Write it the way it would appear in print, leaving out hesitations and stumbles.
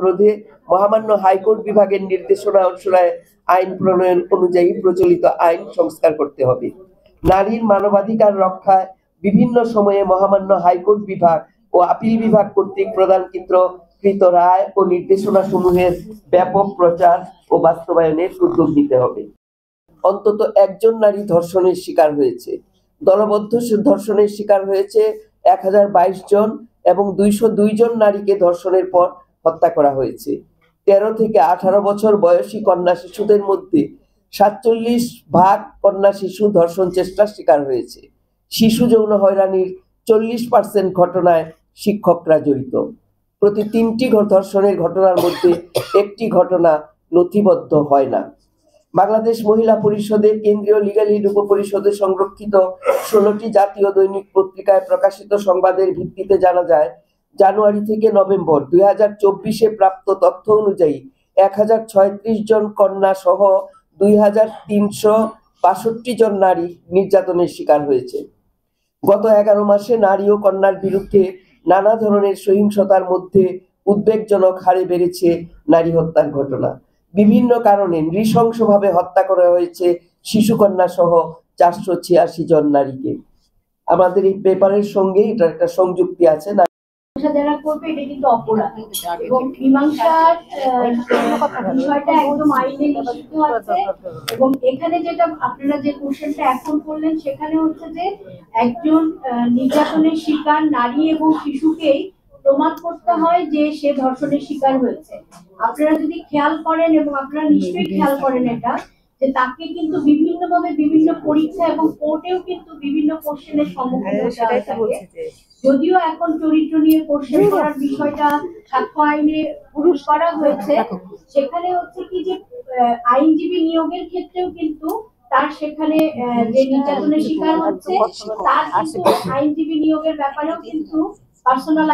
রোধে মহামান্য হাইকোর্ট বিভাগের নির্দেশনা অনুসারে আইন প্রণয়ন অনুযায়ী প্রচলিত আইন সংস্কার করতে হবে। নারীর মানবাধিকার রক্ষায় বিভিন্ন সময়ে মহামান্য হাইকোর্ট বিভাগ ও আপিল বিভাগ কর্তৃক প্রদানকৃত রায় ও নির্দেশনা সমূহের ব্যাপক প্রচার ও বাস্তবায়নের উদ্যোগ নিতে হবে। অন্তত একজন নারী ধর্ষণের শিকার হয়েছে। দলবদ্ধ ধর্ষণের শিকার হয়েছে 1022 জন এবং 202 জন নারীকে ধর্ষণের পর হত্যা করা হয়েছে। 13 থেকে 18 বছর বয়সী কন্যা শিশুদের মধ্যে 47% কন্যা শিশু ধর্ষণ চেষ্টার শিকার হয়েছে। শিশু যৌন হয়রানির 40% ঘটনায় শিক্ষকরা জড়িত। প্রতি 3টি ধর্ষণের ঘটনার মধ্যে একটি ঘটনা নথিবদ্ধ হয় না। বাংলাদেশ মহিলা পরিষদের কেন্দ্রীয় লিগ্যাল এইড উপপরিষদে সংরক্ষিত 16টি জাতীয় দৈনিক পত্রিকায় প্রকাশিত সংবাদের ভিত্তিতে জানা যায়, জানুয়ারি থেকে নভেম্বর 2024-এ প্রাপ্ত তথ্য অনুযায়ী 1036 জন কন্যা সহ 2362 জন নারী নির্যাতনের শিকার হয়েছে। গত 11 মাসে নারী ও কন্যার বিরুদ্ধে নানা ধরনের সহিংসতার মধ্যে উদ্বেগজনক হারে বেড়েছে নারী হত্যার ঘটনা। বিভিন্ন কারণে নৃশংসভাবে হত্যা করা হয়েছে শিশু কন্যা সহ 486 জন নারীকে। আমাদের এই পেপারের সঙ্গে এটা একটা সংযুক্তি আছে। যারা করবে এটা কিন্তু অপরাধ এবং মীমাংসার বিষয়টা একদম আইনে নিষিদ্ধ আছে। এবং এখানে যেটা আপনারা যে কোশ্চেনটা এখন করলেন সেখানে হচ্ছে যে একজন নির্যাতনের শিকার নারী এবং শিশুকেই প্রমাণ করতে হয় যে সে ধর্ষণের শিকার হয়েছে। আপনারা যদি খেয়াল করেন এবং আপনারা নিশ্চয়ই খেয়াল করেন এটা, যে তাকে কিন্তু বিভিন্নভাবে বিভিন্ন পরীক্ষা এবং কোর্টেও কিন্তু বিভিন্ন কোশ্চেনের সম্মুখীন হতে হয় থাকে। যদিও এখন চরিত্র নিয়ে কোশ্চেন করার বিষয়টা সাক্ষ্য আইনে পুরুষ করা হয়েছে, সেখানে হচ্ছে কি যে আইনজীবী নিয়োগের ক্ষেত্রেও কিন্তু তার সেখানে যে নির্যাতনের শিকার হচ্ছে তার কিন্তু আইনজীবী নিয়োগের ব্যাপারেও কিন্তু পার্সোনাল